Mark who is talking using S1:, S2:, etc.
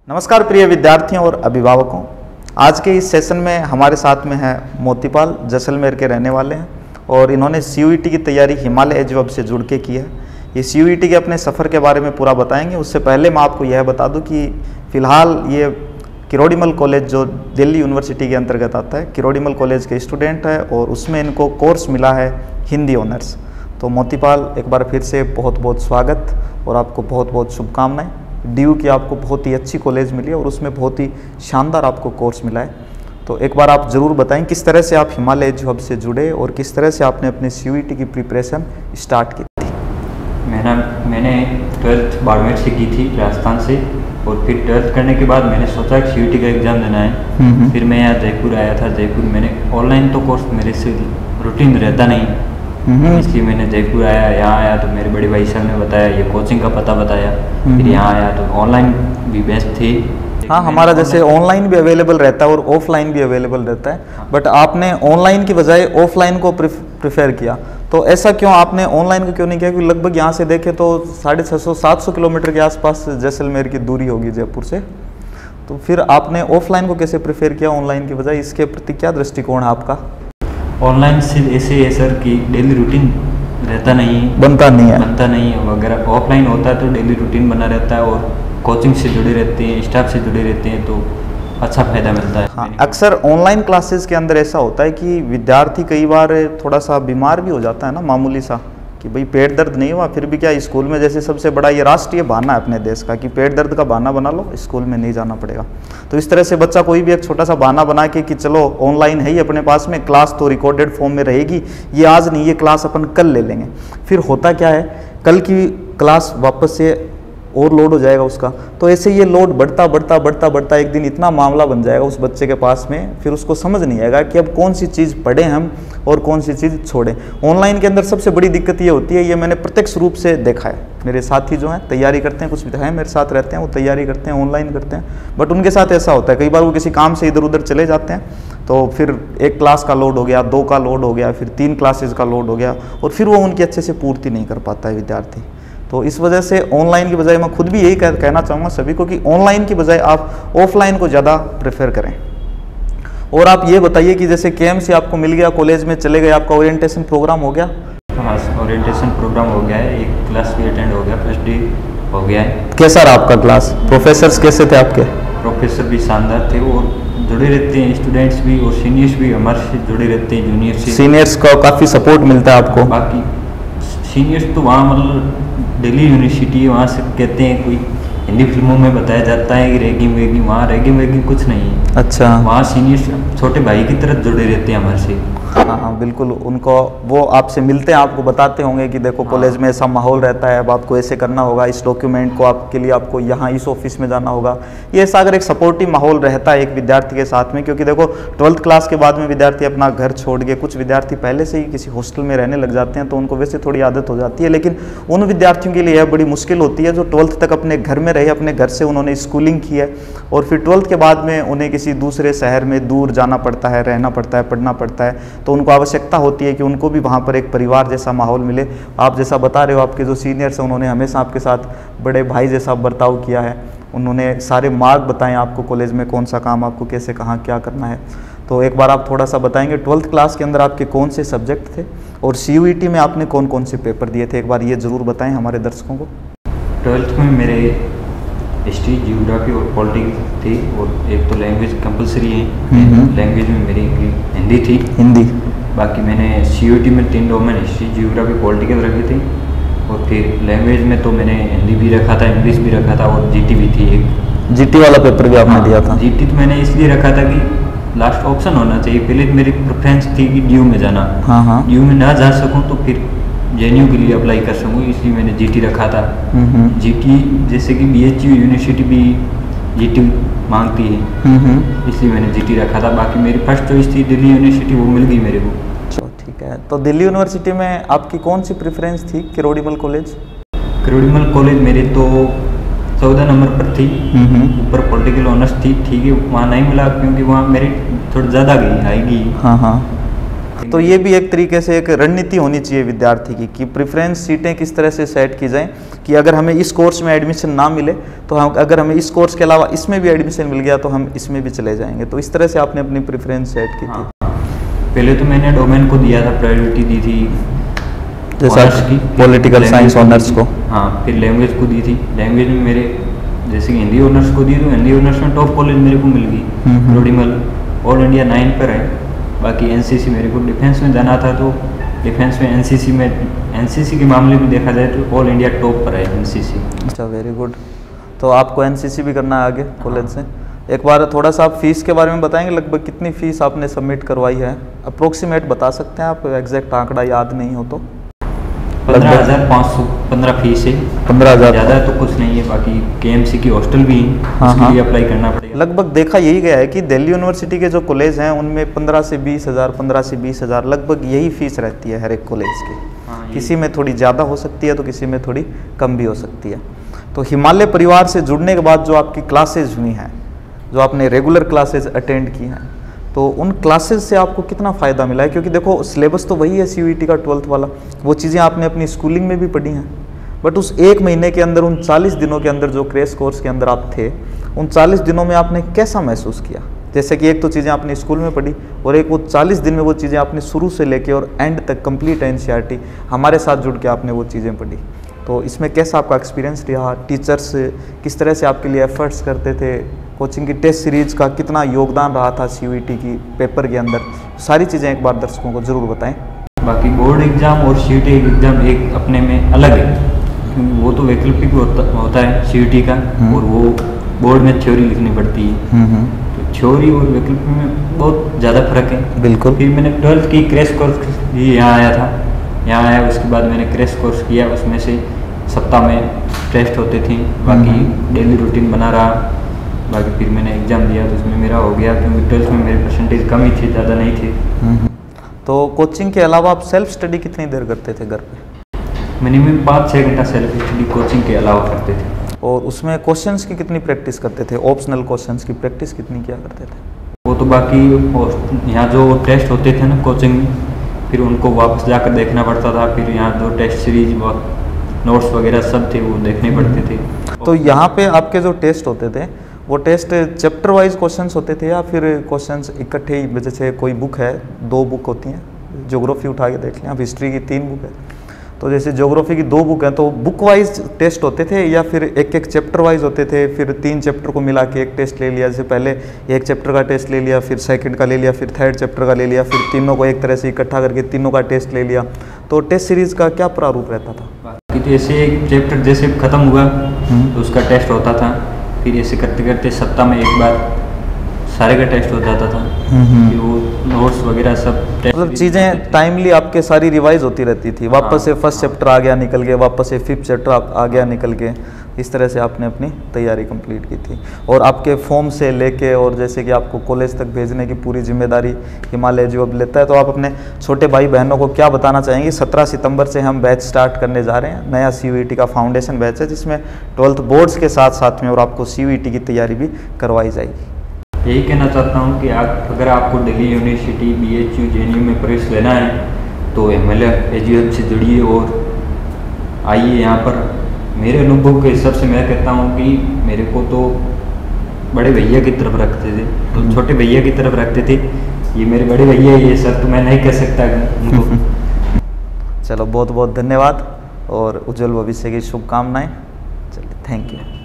S1: नमस्कार प्रिय विद्यार्थियों और अभिभावकों। आज के इस सेशन में हमारे साथ में है मोतीपाल, जैसलमेर के रहने वाले हैं और इन्होंने CUET की तैयारी हिमालय एज वेब से जुड़ के की है। ये CUET के अपने सफ़र के बारे में पूरा बताएंगे। उससे पहले मैं आपको यह बता दूं कि फ़िलहाल ये किरोड़ीमल कॉलेज जो दिल्ली यूनिवर्सिटी के अंतर्गत आता है, किरोड़ीमल कॉलेज के स्टूडेंट है और उसमें इनको कोर्स मिला है हिंदी ऑनर्स। तो मोतीपाल, एक बार फिर से बहुत बहुत स्वागत और आपको बहुत बहुत शुभकामनाएँ। DU की आपको बहुत ही अच्छी कॉलेज मिली है और उसमें बहुत ही शानदार आपको कोर्स मिला है। तो एक बार आप ज़रूर बताएं किस तरह से आप हिमालय एज हब से जुड़े और किस तरह से आपने अपने CUET की प्रिपरेशन स्टार्ट की थी।
S2: मैंने 12th बाड़मेर से की थी, राजस्थान से। और फिर 12th करने के बाद मैंने सोचा कि CUET का एग्ज़ाम देना है। फिर मैं यहाँ जयपुर आया था। जयपुर मैंने ऑनलाइन तो कोर्स मेरे से रूटीन रहता नहीं, इसलिए मैंने जयपुर आया। यहाँ आया तो मेरे बड़े भाई साहब ने बताया, ये कोचिंग का पता बताया। फिर यहाँ आया तो ऑनलाइन भी बेस्ट थी।
S1: हाँ, हमारा जैसे ऑनलाइन भी अवेलेबल रहता है और ऑफलाइन भी अवेलेबल रहता है, बट आपने ऑनलाइन की बजाय ऑफलाइन को प्रेफर किया। तो ऐसा क्यों, आपने ऑनलाइन को क्यों नहीं किया? क्योंकि लगभग यहाँ से देखें तो 650-700 किलोमीटर के आसपास जैसलमेर की दूरी होगी जयपुर से। तो फिर आपने ऑफलाइन को कैसे प्रेफर किया ऑनलाइन की बजाय? इसके प्रति क्या दृष्टिकोण है आपका?
S2: ऑनलाइन से ऐसे है सर कि डेली रूटीन रहता नहीं,
S1: बनता नहीं
S2: है वगैरह। ऑफलाइन होता है तो डेली रूटीन बना रहता है और कोचिंग से जुड़े रहते हैं, स्टाफ से जुड़े रहते हैं, तो अच्छा फायदा मिलता है।
S1: हाँ, अक्सर ऑनलाइन क्लासेस के अंदर ऐसा होता है कि विद्यार्थी कई बार थोड़ा सा बीमार भी हो जाता है ना, मामूली सा, कि भाई पेट दर्द नहीं हुआ फिर भी क्या, स्कूल में जैसे सबसे बड़ा ये राष्ट्रीय बहाना है अपने देश का कि पेट दर्द का बहाना बना लो, स्कूल में नहीं जाना पड़ेगा। तो इस तरह से बच्चा कोई भी एक छोटा सा बहाना बना के कि चलो ऑनलाइन है ही अपने पास में, क्लास तो रिकॉर्डेड फॉर्म में रहेगी, ये आज नहीं, ये क्लास अपन कल ले लेंगे। फिर होता क्या है, कल की क्लास वापस से और लोड हो जाएगा उसका। तो ऐसे ये लोड बढ़ता एक दिन इतना मामला बन जाएगा उस बच्चे के पास में, फिर उसको समझ नहीं आएगा कि अब कौन सी चीज़ पढ़ें हम और कौन सी चीज़ छोड़ें। ऑनलाइन के अंदर सबसे बड़ी दिक्कत ये होती है, ये मैंने प्रत्यक्ष रूप से देखा है। मेरे साथी जो हैं तैयारी करते हैं, कुछ भी हैं मेरे साथ रहते हैं, वो तैयारी करते हैं, ऑनलाइन करते हैं, बट उनके साथ ऐसा होता है कई बार वो किसी काम से इधर उधर चले जाते हैं, तो फिर एक क्लास का लोड हो गया, 2 का लोड हो गया, फिर 3 क्लासेज का लोड हो गया और फिर वो उनकी अच्छे से पूर्ति नहीं कर पाता है विद्यार्थी। तो इस वजह से ऑनलाइन की बजाय मैं खुद भी यही कहना चाहूँगा सभी को कि ऑनलाइन की बजाय आप ऑफलाइन को ज़्यादा प्रेफर करें। और आप ये बताइए कि जैसे KMC आपको मिल गया, कॉलेज में चले गए, आपका ओरिएंटेशन प्रोग्राम हो गया?
S2: हाँ, ओरिएंटेशन प्रोग्राम हो गया है, एक क्लास भी अटेंड हो गया, फर्स्ट डे हो गया है।
S1: कैसा रहा आपका क्लास? प्रोफेसर्स कैसे थे आपके?
S2: प्रोफेसर भी शानदार थे और जुड़े रहते हैं, स्टूडेंट्स भी और सीनियर्स भी हमारे से जुड़े रहते हैं, जूनियर से।
S1: सीनियर्स का काफ़ी सपोर्ट मिलता है आपको?
S2: बाकी सीनियर्स तो वहाँ मतलब दिल्ली यूनिवर्सिटी है, वहाँ से कहते हैं, कोई हिंदी फिल्मों में बताया जाता है कि रैगिंग वैगिंग, वहाँ रैगिंग वैगिंग कुछ नहीं है।
S1: अच्छा,
S2: वहाँ सीनियर्स छोटे भाई की तरह जुड़े रहते हैं हमारे से।
S1: हाँ, बिल्कुल। उनको वो आपसे मिलते हैं, आपको बताते होंगे कि देखो कॉलेज में ऐसा माहौल रहता है, अब आपको ऐसे करना होगा, इस डॉक्यूमेंट को आपके लिए आपको यहाँ इस ऑफिस में जाना होगा। ये ऐसा अगर एक सपोर्टिव माहौल रहता है एक विद्यार्थी के साथ में, क्योंकि देखो 12th क्लास के बाद में विद्यार्थी अपना घर छोड़ के, कुछ विद्यार्थी पहले से ही किसी हॉस्टल में रहने लग जाते हैं तो उनको वैसे थोड़ी आदत हो जाती है, लेकिन उन विद्यार्थियों के लिए यह बड़ी मुश्किल होती है जो 12th तक अपने घर में रहे, अपने घर से उन्होंने स्कूलिंग की है और फिर 12th के बाद में उन्हें किसी दूसरे शहर में दूर जाना पड़ता है, रहना पड़ता है, पढ़ना पड़ता है। तो उनको आवश्यकता होती है कि उनको भी वहाँ पर एक परिवार जैसा माहौल मिले। आप जैसा बता रहे हो, आपके जो सीनियर्स हैं उन्होंने हमेशा आपके साथ बड़े भाई जैसा बर्ताव किया है, उन्होंने सारे मार्ग बताएं आपको कॉलेज में कौन सा काम आपको कैसे कहाँ क्या करना है। तो एक बार आप थोड़ा सा बताएंगे 12th क्लास के अंदर आपके कौन से सब्जेक्ट थे और CUET में आपने कौन कौन से पेपर दिए थे, एक बार ये ज़रूर बताएं हमारे दर्शकों को।
S2: 12th में मेरे हिस्ट्री, जियोग्राफी और पॉलिटिक्स थी और एक तो लैंग्वेज कंपलसरी है, लैंग्वेज में मेरी हिंदी थी।
S1: हिंदी। बाकी
S2: मैंने CUET में 3 डोमेन हिस्ट्री, जियोग्राफी, पॉलिटिकल रखी थी और फिर लैंग्वेज में तो मैंने हिंदी भी रखा था, इंग्लिश भी रखा था और GT भी थी एक।
S1: GT वाला पेपर भी आपने दिया था?
S2: GT तो मैंने इसलिए रखा था कि लास्ट ऑप्शन होना चाहिए। पहले मेरी प्रेफरेंस थी कि DU में जाना। हाँ, DU में ना जा सकूँ तो फिर JNU के लिए अप्लाई कर सकूँ, इसलिए मैंने GT रखा था। GT जैसे कि BHU यूनिवर्सिटी भी GT मांगती है, इसलिए मैंने GT रखा था। बाकी मेरी फर्स्ट चॉइस थी दिल्ली यूनिवर्सिटी, वो मिल गई मेरे को।
S1: ठीक है, तो दिल्ली यूनिवर्सिटी में आपकी कौन सी प्रेफरेंस थी? किरोड़ीमल कॉलेज?
S2: किरोड़ीमल कॉलेज मेरी तो 14 नंबर पर थी, ऊपर पॉलिटिकल ऑनर्स थी। ठीक है, वहाँ नहीं मिला क्योंकि वहाँ मेरी थोड़ी ज़्यादा गई, आएगी।
S1: हाँ, तो ये भी एक तरीके से एक रणनीति होनी चाहिए विद्यार्थी की कि प्रेफरेंस सीटें किस तरह से सेट की जाएं कि अगर हमें इस कोर्स में एडमिशन ना मिले तो हम, अगर हमें इस कोर्स के अलावा इसमें भी एडमिशन मिल गया तो हम इसमें भी चले जाएंगे। तो इस तरह से आपने अपनी प्रेफरेंस सेट की थी।
S2: पहले तो मैंने डोमेन को दिया था, प्रायोरिटी दी थी
S1: जैसा पॉलिटिकल साइंस ऑनर्स को।
S2: हाँ, फिर लैंग्वेज को दी थी। लैंग्वेज में मेरे जैसे कि हिंदी ऑनर्स को दी तो हिंदी ऑनर्स में टॉप कॉलेज मेरे को मिल गई, रोडिमल ऑल इंडिया 9 पर है। बाकी एनसीसी मेरे को डिफेंस में जाना था, तो डिफेंस में एनसीसी के मामले में देखा जाए तो ऑल इंडिया टॉप पर है एनसीसी।
S1: अच्छा, वेरी गुड। तो आपको एनसीसी भी करना है आगे कॉलेज से। एक बार थोड़ा सा आप फीस के बारे में बताएंगे, लगभग कितनी फ़ीस आपने सबमिट करवाई है? अप्रोक्सीमेट बता सकते हैं आप, एग्जैक्ट आंकड़ा याद नहीं हो तो?
S2: 15,515 फीस है।
S1: 15,000
S2: ज़्यादा तो कुछ नहीं है। बाकी केएमसी की हॉस्टल भी है, उसके लिए अप्लाई करना पड़ेगा।
S1: लगभग देखा यही गया है कि दिल्ली यूनिवर्सिटी के जो कॉलेज हैं उनमें 15 से 20,000, 15 से 20,000 लगभग यही फीस रहती है हर एक कॉलेज की। किसी में थोड़ी ज़्यादा हो सकती है तो किसी में थोड़ी कम भी हो सकती है। तो हिमालय परिवार से जुड़ने के बाद जो आपकी क्लासेज हुई हैं, जो आपने रेगुलर क्लासेज अटेंड की हैं, तो उन क्लासेस से आपको कितना फ़ायदा मिला है? क्योंकि देखो सिलेबस तो वही है सीयूईटी का 12th वाला, वो चीज़ें आपने अपनी स्कूलिंग में भी पढ़ी हैं, बट उस एक महीने के अंदर, उन 40 दिनों के अंदर जो क्रैश कोर्स के अंदर आप थे, उन 40 दिनों में आपने कैसा महसूस किया? जैसे कि एक तो चीज़ें आपने स्कूल में पढ़ी और एक वो 40 दिन में वो चीज़ें आपने शुरू से लेके और एंड तक कंप्लीट एनसीईआरटी हमारे साथ जुड़ के आपने वो चीज़ें पढ़ी। तो इसमें कैसा आपका एक्सपीरियंस रहा? टीचर्स किस तरह से आपके लिए एफर्ट्स करते थे? कोचिंग की टेस्ट सीरीज का कितना योगदान रहा था सीयूईटी की पेपर के अंदर? सारी चीज़ें एक बार दर्शकों को ज़रूर बताएं।
S2: बाकी बोर्ड एग्ज़ाम और सीयूईटी एग्ज़ाम एक अपने में अलग है, क्योंकि वो तो वैकल्पिक होता है सीयूईटी का, और वो बोर्ड में थ्योरी लिखनी पड़ती है। तो थ्योरी और वैकल्पिक में बहुत ज़्यादा फर्क है।
S1: बिल्कुल।
S2: फिर मैंने 12th की क्रैश कोर्स भी यहाँ आया था, यहाँ आया, उसके बाद मैंने क्रैश कोर्स किया। उसमें से सप्ताह में टेस्ट होते थे, बाकी डेली रूटीन बना रहा। बाकी फिर मैंने एग्ज़ाम दिया तो उसमें मेरा हो गया, क्योंकि 12th में मेरे परसेंटेज कम ही थे, ज़्यादा नहीं थे।
S1: तो कोचिंग के अलावा आप सेल्फ स्टडी कितनी देर करते थे घर पे?
S2: मिनिमम 5-6 घंटा सेल्फ स्टडी कोचिंग के अलावा करते थे।
S1: और उसमें क्वेश्चंस की कितनी प्रैक्टिस करते थे? ऑप्शनल क्वेश्चंस की प्रैक्टिस कितनी किया करते थे?
S2: वो तो बाकी यहाँ जो टेस्ट होते थे ना कोचिंग में, फिर उनको वापस जाकर देखना पड़ता था। फिर यहाँ जो टेस्ट सीरीज नोट्स वगैरह सब थे वो देखने पड़ते थे।
S1: तो यहाँ पे आपके जो टेस्ट होते थे वो टेस्ट चैप्टर वाइज क्वेश्चंस होते थे या फिर क्वेश्चंस इकट्ठे ही? जैसे कोई बुक है, 2 बुक होती हैं, ज्योग्राफी उठा के देख लें, अब हिस्ट्री की 3 बुक है, तो जैसे ज्योग्राफी की 2 बुक हैं, तो बुक वाइज टेस्ट होते थे या फिर एक चैप्टर वाइज होते थे? फिर 3 चैप्टर को मिला के एक टेस्ट ले लिया, जैसे पहले एक चैप्टर का टेस्ट ले लिया, फिर सेकंड का ले लिया, फिर थर्ड चैप्टर का ले लिया, फिर तीनों को एक तरह से इकट्ठा करके तीनों का टेस्ट ले लिया। तो टेस्ट सीरीज का क्या प्रारूप रहता था?
S2: जैसे एक चैप्टर जैसे खत्म हुआ तो उसका टेस्ट होता था, फिर ऐसे करते करते सप्ताह में एक बार सारे का टेस्ट हो जाता था। फिर वो नोट्स वगैरह सब
S1: मतलब चीज़ें टाइमली आपके सारी रिवाइज होती रहती थी। वापस से फर्स्ट चैप्टर आ गया निकल के, वापस से 5th चैप्टर आ गया निकल के, इस तरह से आपने अपनी तैयारी कंप्लीट की थी। और आपके फॉर्म से लेके और जैसे कि आपको कॉलेज तक भेजने की पूरी जिम्मेदारी हिमालय जो अब लेता है, तो आप अपने छोटे भाई बहनों को क्या बताना चाहेंगे? 17 सितंबर से हम बैच स्टार्ट करने जा रहे हैं, नया सीयूईटी का फाउंडेशन बैच है, जिसमें 12th बोर्ड्स के साथ साथ में और आपको सीयूईटी की तैयारी भी करवाई जाएगी।
S2: यही कहना चाहता हूँ कि अगर आपको दिल्ली यूनिवर्सिटी, BHU, JNU में प्रवेश लेना है तो हिमालय एजुकेशन से जुड़िए और आइए यहाँ पर। मेरे अनुभव के हिसाब से मैं कहता हूँ कि मेरे को तो बड़े भैया की तरफ रखते थे, तो छोटे भैया की तरफ रखते थे। ये मेरे बड़े भैया, ये सर तो मैं नहीं कह सकता उनको।
S1: चलो, बहुत बहुत धन्यवाद और उज्जवल भविष्य की शुभकामनाएं। चलिए, थैंक यू।